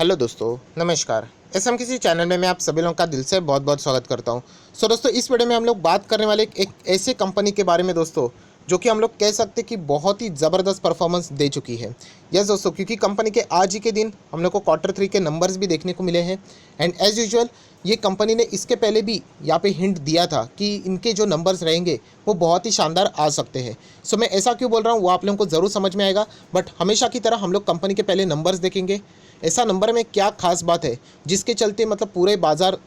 Hello दोस्तों, नमस्कार। SM किसी चैनल में मैं आप सभी लोगों का दिल से बहुत बहुत स्वागत करता हूं। दोस्तों, इस वीडियो में हम लोग बात करने वाले एक ऐसे कंपनी के बारे में दोस्तों, जो कि हम लोग कह सकते हैं कि बहुत ही ज़बरदस्त परफॉर्मेंस दे चुकी है। यस दोस्तों, क्योंकि कंपनी के आज ही के दिन हम लोग को क्वार्टर 3 के नंबर्स भी देखने को मिले हैं। एंड एज़ यूजुअल ये कंपनी ने इसके पहले भी यहाँ पे हिंट दिया था कि इनके जो नंबर्स रहेंगे वो बहुत ही शानदार आ सकते हैं। सो मैं ऐसा क्यों बोल रहा हूँ वो आप लोगों को ज़रूर समझ में आएगा। बट हमेशा की तरह हम लोग कंपनी के पहले नंबर्स देखेंगे, ऐसा नंबर में क्या खास बात है जिसके चलते मतलब पूरे बाजार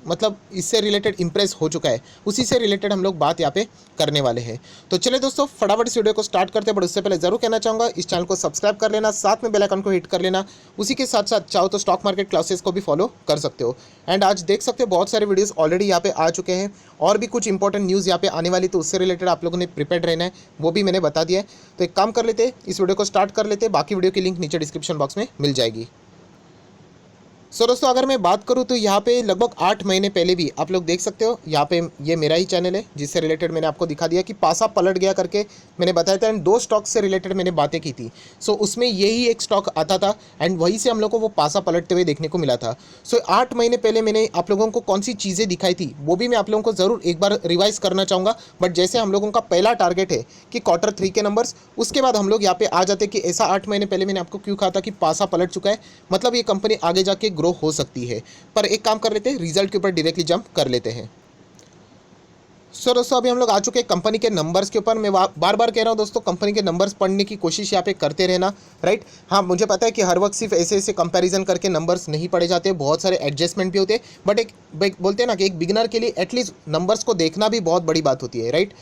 मतलब इससे रिलेटेड इंप्रेस हो चुका है, उसी से रिलेटेड हम लोग बात यहाँ पे करने वाले हैं। तो चलिए दोस्तों, फटाफट इस वीडियो को स्टार्ट करते हैं। बट उससे पहले ज़रूर कहना चाहूँगा, इस चैनल को सब्सक्राइब कर लेना, साथ में बेल आइकन को हिट कर लेना। उसी के साथ साथ चाहो तो स्टॉक मार्केट क्लासेस को भी फॉलो कर सकते हो। एंड आज देख सकते हो बहुत सारे वीडियोस ऑलरेडी यहाँ पे आ चुके हैं, और भी कुछ इंपॉर्टेंट न्यूज़ यहाँ पे आने वाली, तो उससे रिलेटेड आप लोगों ने प्रिपेयर रहना है, वो भी मैंने बता दिया है। तो एक काम कर लेते, इस वीडियो को स्टार्ट कर लेते। बाकी वीडियो की लिंक नीचे डिस्क्रिप्शन बॉक्स में मिल जाएगी। दोस्तों, अगर मैं बात करूं तो यहाँ पे लगभग 8 महीने पहले भी आप लोग देख सकते हो, यहाँ पे ये मेरा ही चैनल है जिससे रिलेटेड मैंने आपको दिखा दिया कि पासा पलट गया करके मैंने बताया था। एंड 2 स्टॉक से रिलेटेड मैंने बातें की थी। उसमें यही एक स्टॉक आता था एंड वहीं से हम लोग को वो पासा पलटते हुए देखने को मिला था। 8 महीने पहले मैंने आप लोगों को कौन सी चीज़ें दिखाई थी वो भी मैं आप लोगों को ज़रूर एक बार रिवाइज करना चाहूँगा। बट जैसे हम लोगों का पहला टारगेट है कि क्वार्टर 3 के नंबर्स, उसके बाद हम लोग यहाँ पे आ जाते कि ऐसा 8 महीने पहले मैंने आपको क्यों कहा था कि पासा पलट चुका है, मतलब ये कंपनी आगे जाके ग्रो हो सकती है। पर एक काम कर लेते हैं, रिजल्ट के ऊपर डायरेक्टली जंप कर लेते हैं। दोस्तों, अभी हम लोग आ चुके हैं कंपनी के नंबर्स के ऊपर। मैं बार बार कह रहा हूं दोस्तों, कंपनी के नंबर्स पढ़ने की कोशिश यहाँ पे करते रहना, राइट। हाँ, मुझे पता है कि हर वक्त सिर्फ ऐसे ऐसे कंपैरिजन करके नंबर्स नहीं पढ़े जाते, बहुत सारे एडजस्टमेंट भी होते हैं। बट एक बोलते हैं ना कि एक बिगिनर के लिए एटलीस्ट नंबर्स को देखना भी बहुत बड़ी बात होती है, राइट।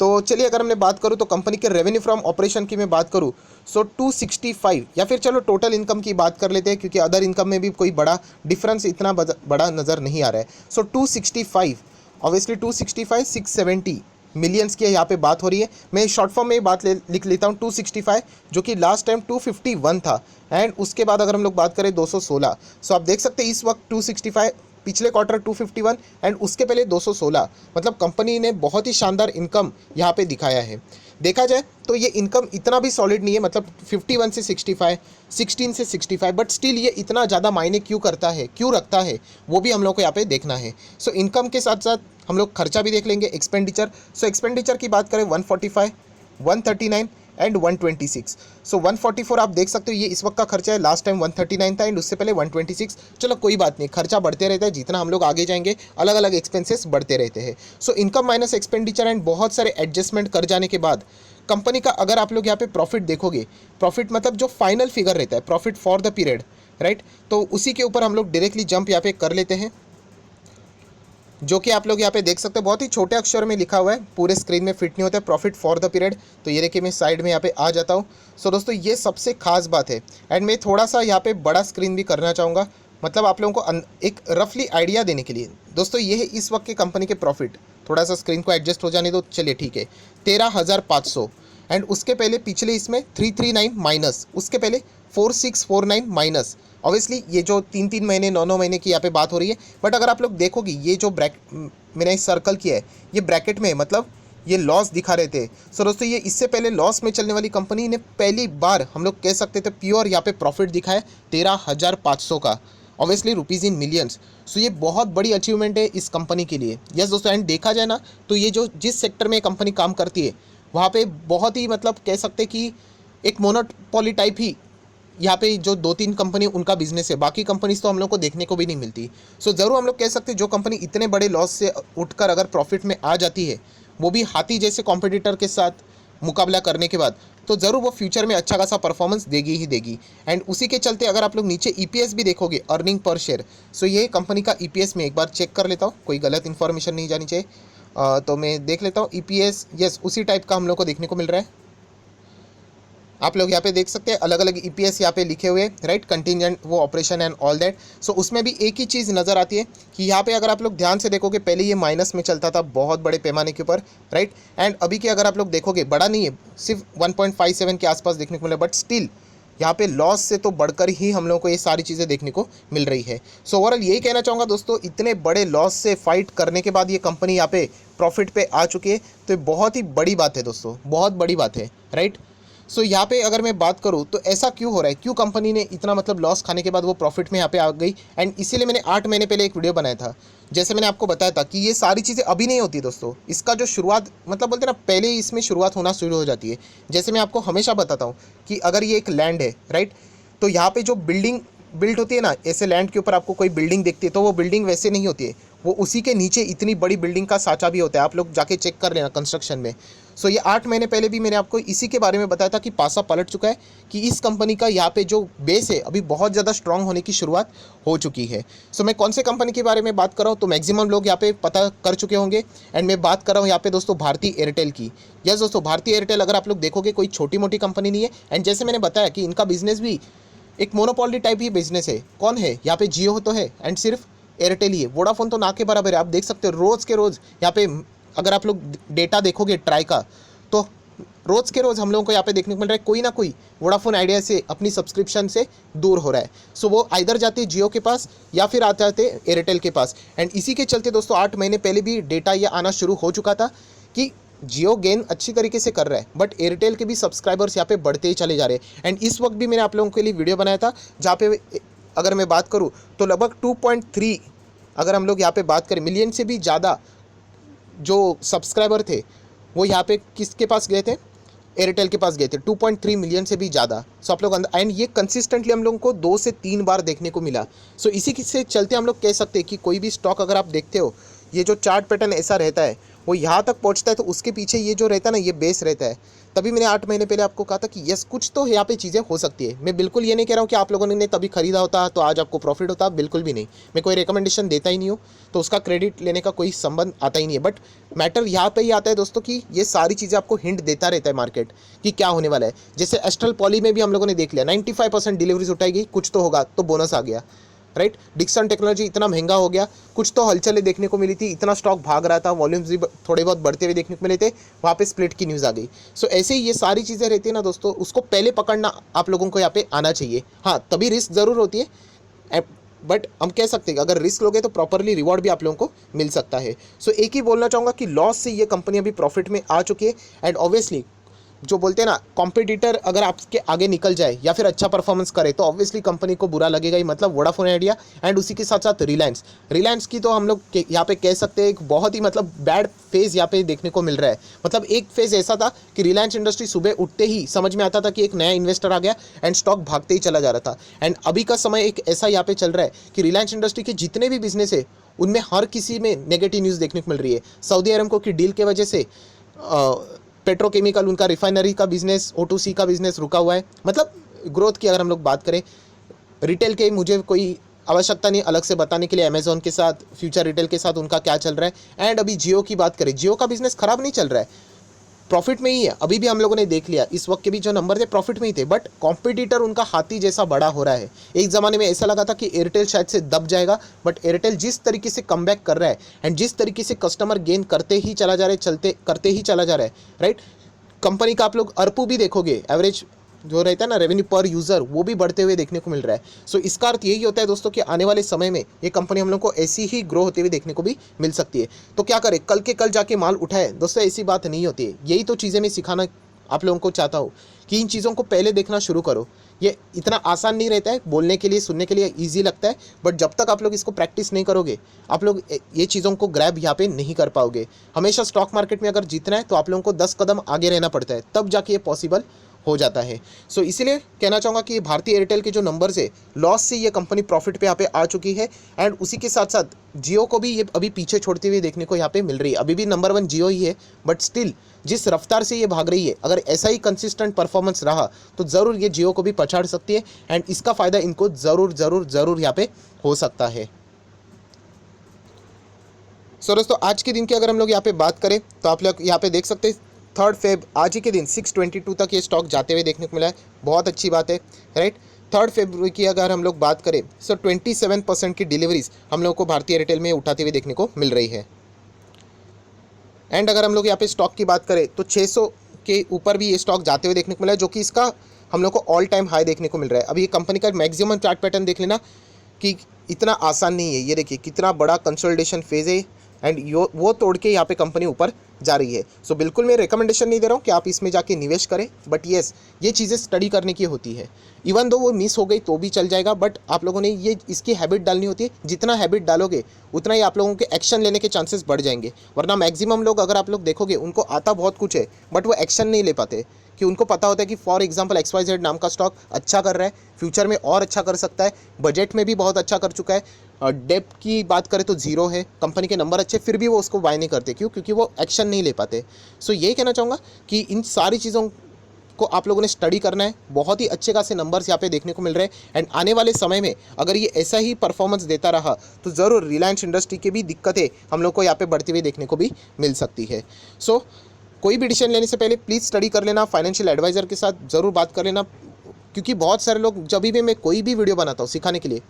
तो चलिए, अगर हमने बात करूँ तो कंपनी के रेवेन्यू फ्रॉम ऑपरेशन की मैं बात करूँ 265, या फिर चलो टोटल इनकम की बात कर लेते हैं, क्योंकि अदर इनकम में भी कोई बड़ा डिफरेंस इतना बड़ा नज़र नहीं आ रहा है। 265, ऑब्वियसली 265 670 मिलियंस की यहाँ पे बात हो रही है। मैं शॉर्ट फॉर्म में बात लिख लेता हूँ 265, जो कि लास्ट टाइम 251 था। एंड उसके बाद अगर हम लोग बात करें 216, आप देख सकते हैं इस वक्त 265, पिछले क्वार्टर 251 एंड उसके पहले 216, मतलब कंपनी ने बहुत ही शानदार इनकम यहाँ पे दिखाया है। देखा जाए तो ये इनकम इतना भी सॉलिड नहीं है, मतलब 51 से 65, 16 से 65, बट स्टिल ये इतना ज़्यादा मायने क्यों करता है, क्यों रखता है, वो भी हम लोग को यहाँ पे देखना है। इनकम के साथ साथ हम लोग खर्चा भी देख लेंगे, एक्सपेंडिचर। एक्सपेंडिचर की बात करें 145, 139 एंड 126। 144 आप देख सकते हो, ये इस वक्त का खर्चा है। लास्ट टाइम 139 था एंड उससे पहले 126। चलो कोई बात नहीं, खर्चा बढ़ते रहता है, जितना हम लोग आगे जाएंगे अलग अलग एक्सपेंसेस बढ़ते रहते हैं। इनकम माइनस एक्सपेंडिचर एंड बहुत सारे एडजस्टमेंट कर जाने के बाद कंपनी का अगर आप लोग यहाँ पे प्रॉफिट देखोगे, प्रॉफिट मतलब जो फाइनल फिगर रहता है, profit for the period, right, तो उसी के ऊपर हम लोग डायरेक्टली जंप यहाँ पे कर लेते हैं, जो कि आप लोग यहाँ पे देख सकते हैं बहुत ही छोटे अक्षर में लिखा हुआ है, पूरे स्क्रीन में फिट नहीं होता है, प्रॉफिट फॉर द पीरियड। तो ये देखिए, मैं साइड में यहाँ पे आ जाता हूँ। दोस्तों, ये सबसे खास बात है। एंड मैं थोड़ा सा यहाँ पे बड़ा स्क्रीन भी करना चाहूँगा, मतलब आप लोगों को एक रफली आइडिया देने के लिए। दोस्तों, ये है इस वक्त के कंपनी के प्रॉफिट। थोड़ा सा स्क्रीन को एडजस्ट हो जाने दो, चलिए ठीक है। 13,500 एंड उसके पहले पिछले इसमें 339 माइनस, उसके पहले 4649 माइनस। ऑब्वियसली ये जो 3 महीने 9 महीने की यहाँ पे बात हो रही है। बट अगर आप लोग देखोगे, ये जो मैंने सर्कल किया है, ये ब्रैकेट में है, मतलब ये लॉस दिखा रहे थे। दोस्तों, ये इससे पहले लॉस में चलने वाली कंपनी ने पहली बार हम लोग कह सकते थे प्योर यहाँ पे प्रॉफिट दिखा है 13,500 का, ऑब्वियसली रुपीज़ इन मिलियंस। ये बहुत बड़ी अचीवमेंट है इस कंपनी के लिए। यस दोस्तों, एंड देखा जाए ना तो ये जो जिस सेक्टर में कंपनी काम करती है वहाँ पे बहुत ही मतलब कह सकते कि एक मोनोपोली टाइप ही यहाँ पे जो 2-3 कंपनी उनका बिजनेस है, बाकी कंपनीज तो हम लोग को देखने को भी नहीं मिलती। ज़रूर हम लोग कह सकते हैं जो कंपनी इतने बड़े लॉस से उठकर अगर प्रॉफिट में आ जाती है, वो भी हाथी जैसे कॉम्पिटिटर के साथ मुकाबला करने के बाद, तो ज़रूर वो फ्यूचर में अच्छा खासा परफॉर्मेंस देगी ही देगी। एंड उसी के चलते अगर आप लोग नीचे ईपीएस भी देखोगे, अर्निंग पर शेयर, ये कंपनी का ईपीएस में एक बार चेक कर लेता हूँ, कोई गलत इन्फॉर्मेशन नहीं जानी चाहिए। तो मैं देख लेता हूँ ईपीएस, यस उसी टाइप का हम लोग को देखने को मिल रहा है। आप लोग यहाँ पे देख सकते हैं अलग अलग ईपीएस यहाँ पे लिखे हुए, राइट, कंटिजेंट वो ऑपरेशन एंड ऑल दैट। उसमें भी एक ही चीज़ नज़र आती है कि यहाँ पे अगर आप लोग ध्यान से देखोगे, पहले ये माइनस में चलता था बहुत बड़े पैमाने के ऊपर, राइट। एंड अभी के अगर आप लोग देखोगे, बड़ा नहीं है, सिर्फ 1.57 के आसपास देखने को मिला, बट स्टिल यहाँ पे लॉस से तो बढ़कर ही हम लोगों को ये सारी चीज़ें देखने को मिल रही है। ओवरऑल यही कहना चाहूँगा दोस्तों, इतने बड़े लॉस से फाइट करने के बाद ये कंपनी यहाँ पे प्रॉफिट पे आ चुकी है, तो ये बहुत ही बड़ी बात है दोस्तों, बहुत बड़ी बात है, राइट। सो यहाँ पे अगर मैं बात करूँ तो ऐसा क्यों हो रहा है, क्यों कंपनी ने इतना मतलब लॉस खाने के बाद वो प्रॉफिट में यहाँ पे आ गई, एंड इसीलिए मैंने 8 महीने पहले एक वीडियो बनाया था। जैसे मैंने आपको बताया था कि ये सारी चीज़ें अभी नहीं होती दोस्तों, इसका जो शुरुआत मतलब बोलते हैं ना, पहले ही इसमें शुरुआत होना शुरू हो जाती है। जैसे मैं आपको हमेशा बताता हूँ कि अगर ये एक लैंड है, राइट, तो यहाँ पे जो बिल्डिंग बिल्ड होती है ना, ऐसे लैंड के ऊपर आपको कोई बिल्डिंग दिखती है, तो वो बिल्डिंग वैसे नहीं होती है, वो उसी के नीचे इतनी बड़ी बिल्डिंग का साँचा भी होता है, आप लोग जाके चेक कर लेना कंस्ट्रक्शन में। सो ये 8 महीने पहले भी मैंने आपको इसी के बारे में बताया था कि पासा पलट चुका है, कि इस कंपनी का यहाँ पे जो बेस है अभी बहुत ज़्यादा स्ट्रांग होने की शुरुआत हो चुकी है। सो मैं कौन से कंपनी के बारे में बात कर रहा हूँ, तो मैक्सिमम लोग यहाँ पे पता कर चुके होंगे, एंड मैं बात कर रहा हूँ यहाँ पे दोस्तों भारती एयरटेल की। यस दोस्तों, भारती एयरटेल अगर आप लोग देखोगे कोई छोटी मोटी कंपनी नहीं है, एंड जैसे मैंने बताया कि इनका बिजनेस भी एक मोनोपोली टाइप ही बिजनेस है। कौन है यहाँ पे, जियो तो है एंड सिर्फ एयरटेल ही है, वोडाफोन तो ना के बराबर है। आप देख सकते हो रोज़ के रोज़ यहाँ पे, अगर आप लोग डेटा देखोगे ट्राई का, तो रोज़ के रोज़ हम लोगों को यहाँ पे देखने को मिल रहा है कोई ना कोई वोडाफोन आइडिया से अपनी सब्सक्रिप्शन से दूर हो रहा है। सो वो आइदर जाते हैं जियो के पास या फिर आते जाते एयरटेल के पास, एंड इसी के चलते दोस्तों 8 महीने पहले भी डेटा ये आना शुरू हो चुका था कि जियो गेन अच्छी तरीके से कर रहा है, बट एयरटेल के भी सब्सक्राइबर्स यहाँ पे बढ़ते ही चले जा रहे हैं। एंड इस वक्त भी मैंने आप लोगों के लिए वीडियो बनाया था जहाँ पे अगर मैं बात करूँ तो लगभग 2.3, अगर हम लोग यहाँ पे बात करें मिलियन से भी ज़्यादा जो सब्सक्राइबर थे वो यहाँ पे किसके पास गए थे, एयरटेल के पास गए थे, 2.3 मिलियन से भी ज़्यादा। सो आप लोग एंड ये कंसिस्टेंटली हम लोगों को 2 से 3 बार देखने को मिला। सो इसी से चलते हम लोग कह सकते हैं कि कोई भी स्टॉक अगर आप देखते हो, ये जो चार्ट पैटर्न ऐसा रहता है, वो यहाँ तक पहुँचता है तो उसके पीछे ये जो रहता है ना, ये बेस रहता है। तभी मैंने 8 महीने पहले आपको कहा था कि यस कुछ तो यहाँ पे चीज़ें हो सकती है। मैं बिल्कुल ये नहीं कह रहा हूँ कि आप लोगों ने तभी खरीदा होता तो आज आपको प्रॉफिट होता, बिल्कुल भी नहीं। मैं कोई रिकमेंडेशन देता ही नहीं हूँ, तो उसका क्रेडिट लेने का कोई संबंध आता ही नहीं है। बट मैटर यहाँ पे ही आता है दोस्तों कि ये सारी चीज़ें आपको हिंट देता रहता है मार्केट कि क्या होने वाला है। जैसे एस्ट्रल पॉली में भी हम लोगों ने देख लिया 95% डिलीवरीज उठाएगी, कुछ तो होगा, तो बोनस आ गया, राइट। डिक्सन टेक्नोलॉजी इतना महंगा हो गया, कुछ तो हलचलें देखने को मिली थी, इतना स्टॉक भाग रहा था, वॉल्यूम्स भी थोड़े बहुत बढ़ते हुए देखने को मिले थे, वहाँ पे स्प्लिट की न्यूज़ आ गई। सो ऐसे ही ये सारी चीज़ें रहती है ना दोस्तों, उसको पहले पकड़ना आप लोगों को यहाँ पे आना चाहिए। हाँ, तभी रिस्क ज़रूर होती है, बट हम कह सकते हैं कि अगर रिस्क लोगे तो प्रॉपरली रिवॉर्ड भी आप लोगों को मिल सकता है। सो एक ही बोलना चाहूँगा कि लॉस से ये कंपनी अभी प्रॉफिट में आ चुकी है, एंड ऑब्वियसली जो बोलते हैं ना, कॉम्पिटिटर अगर आपके आगे निकल जाए या फिर अच्छा परफॉर्मेंस करे तो ऑब्वियसली कंपनी को बुरा लगेगा ही। मतलब वोडाफोन आइडिया एंड उसी के साथ साथ रिलायंस की तो हम लोग यहाँ पे कह सकते हैं एक बहुत ही मतलब बैड फेज़ यहाँ पे देखने को मिल रहा है। मतलब एक फेज़ ऐसा था कि रिलायंस इंडस्ट्री सुबह उठते ही समझ में आता था कि एक नया इन्वेस्टर आ गया, एंड स्टॉक भागते ही चला जा रहा था। एंड अभी का समय एक ऐसा यहाँ पे चल रहा है कि रिलायंस इंडस्ट्री के जितने भी बिजनेस है उनमें हर किसी में नेगेटिव न्यूज़ देखने को मिल रही है। सऊदी अरब की डील के वजह से पेट्रोकेमिकल, उनका रिफाइनरी का बिजनेस, O2C का बिजनेस रुका हुआ है। मतलब ग्रोथ की अगर हम लोग बात करें, रिटेल के मुझे कोई आवश्यकता नहीं अलग से बताने के लिए, अमेजोन के साथ, फ्यूचर रिटेल के साथ उनका क्या चल रहा है। एंड अभी जियो की बात करें, जियो का बिजनेस खराब नहीं चल रहा है, प्रॉफिट में ही है। अभी भी हम लोगों ने देख लिया, इस वक्त के भी जो नंबर थे प्रॉफिट में ही थे, बट कॉम्पिटिटर उनका हाथी जैसा बड़ा हो रहा है। एक ज़माने में ऐसा लगा था कि एयरटेल शायद से दब जाएगा, बट एयरटेल जिस तरीके से कमबैक कर रहा है एंड जिस तरीके से कस्टमर गेन करते ही चला जा रहा है, करते ही चला जा रहा है, राइट। कंपनी का आप लोग ARPU भी देखोगे, एवरेज जो रहता है ना रेवेन्यू पर यूज़र, वो भी बढ़ते हुए देखने को मिल रहा है। सो इसका अर्थ यही होता है दोस्तों कि आने वाले समय में ये कंपनी हम लोग को ऐसी ही ग्रो होते हुए देखने को भी मिल सकती है। तो क्या करें, कल के कल जाके माल उठाए दोस्तों, ऐसी बात नहीं होती है। यही तो चीज़ें मैं सिखाना आप लोगों को चाहता हूँ कि इन चीज़ों को पहले देखना शुरू करो। ये इतना आसान नहीं रहता है, बोलने के लिए, सुनने के लिए ईजी लगता है, बट जब तक आप लोग इसको प्रैक्टिस नहीं करोगे, आप लोग ये चीज़ों को ग्रैब यहाँ पे नहीं कर पाओगे। हमेशा स्टॉक मार्केट में अगर जीतना है तो आप लोगों को 10 कदम आगे रहना पड़ता है, तब जाके ये पॉसिबल हो जाता है। सो इसीलिए कहना चाहूँगा कि भारतीय एयरटेल के जो नंबर्स है, लॉस से ये कंपनी प्रॉफिट पे यहाँ पे आ चुकी है, एंड उसी के साथ साथ जियो को भी ये अभी पीछे छोड़ते हुए देखने को यहाँ पे मिल रही है। अभी भी नंबर 1 जियो ही है, बट स्टिल जिस रफ्तार से ये भाग रही है, अगर ऐसा ही कंसिस्टेंट परफॉर्मेंस रहा तो ज़रूर ये जियो को भी पछाड़ सकती है, एंड इसका फ़ायदा इनको ज़रूर ज़रूर ज़रूर यहाँ पे हो सकता है। सो दोस्तों, आज के दिन की अगर हम लोग यहाँ पे बात करें तो आप लोग यहाँ पे देख सकते हैं 3 फेब आज ही के दिन 622 तक ये स्टॉक जाते हुए देखने को मिला है। बहुत अच्छी बात है, राइट। 3 फरवरी की अगर हम लोग बात करें, सो 27% की डिलीवरीज हम लोग को भारतीय एयरटेल में उठाते हुए देखने को मिल रही है। एंड अगर हम लोग यहाँ पे स्टॉक की बात करें तो 600 के ऊपर भी ये स्टॉक जाते हुए देखने को मिला है, जो कि इसका हम लोग को ऑल टाइम हाई देखने को मिल रहा है। अभी ये कंपनी का मैक्सिमम चार्ट पैटर्न देख लेना कि इतना आसान नहीं है। ये देखिए कितना बड़ा कंसोलिडेशन फेज़ है, एंड वो तोड़ के यहाँ पे कंपनी ऊपर जा रही है। सो बिल्कुल मैं रिकमेंडेशन नहीं दे रहा हूँ कि आप इसमें जाके निवेश करें, बट येस ये चीज़ें स्टडी करने की होती है। इवन दो वो मिस हो गई तो भी चल जाएगा, बट आप लोगों ने ये इसकी हैबिट डालनी होती है। जितना हैबिट डालोगे उतना ही आप लोगों के एक्शन लेने के चांसेस बढ़ जाएंगे। वरना मैक्सिमम लोग अगर आप लोग देखोगे उनको आता बहुत कुछ है बट वो एक्शन नहीं ले पाते, कि उनको पता होता है कि फॉर एग्जांपल XYZ नाम का स्टॉक अच्छा कर रहा है, फ्यूचर में और अच्छा कर सकता है, बजट में भी बहुत अच्छा कर चुका है, डेप्ट की बात करें तो जीरो है, कंपनी के नंबर अच्छे, फिर भी वो उसको बाय नहीं करते। क्यों? क्योंकि वो एक्शन नहीं ले पाते। सो ये कहना चाहूँगा कि इन सारी चीज़ों को आप लोगों ने स्टडी करना है। बहुत ही अच्छे खासे नंबर्स यहाँ पे देखने को मिल रहे हैं, एंड आने वाले समय में अगर ये ऐसा ही परफॉर्मेंस देता रहा तो ज़रूर रिलायंस इंडस्ट्री की भी दिक्कतें हम लोग को यहाँ पे बढ़ती हुई देखने को भी मिल सकती है। सो कोई भी डिसीजन लेने से पहले प्लीज़ स्टडी कर लेना, फाइनेंशियल एडवाइज़र के साथ ज़रूर बात कर लेना। क्योंकि बहुत सारे लोग जब भी मैं कोई भी वीडियो बनाता हूँ सिखाने के लिए,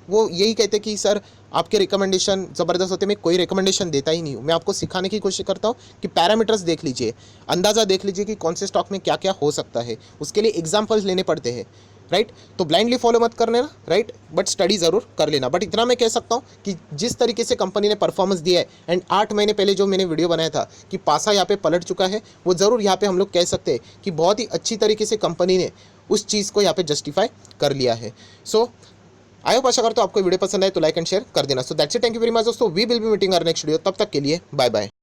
वो यही कहते हैं कि सर आपके रिकमेंडेशन ज़बरदस्त होते हैं। मैं कोई रिकमेंडेशन देता ही नहीं हूँ, मैं आपको सिखाने की कोशिश करता हूँ कि पैरामीटर्स देख लीजिए, अंदाज़ा देख लीजिए कि कौन से स्टॉक में क्या क्या हो सकता है, उसके लिए एग्जाम्पल्स लेने पड़ते हैं, राइट। तो ब्लाइंडली फॉलो मत करने ना, राइट, बट स्टडी ज़रूर कर लेना। बट इतना मैं कह सकता हूँ कि जिस तरीके से कंपनी ने परफॉर्मेंस दिया है, एंड 8 महीने पहले जो मैंने वीडियो बनाया था कि पासा यहाँ पे पलट चुका है, वो ज़रूर यहाँ पे हम लोग कह सकते हैं कि बहुत ही अच्छी तरीके से कंपनी ने उस चीज़ को यहाँ पे जस्टिफाई कर लिया है। सो आई होप, आशा करता हूँ आपको वीडियो पसंद आए तो लाइक एंड शेयर कर देना। So that's it, thank you very much दोस्तों, we will be meeting our next video. तब तक के लिए बाय बाय।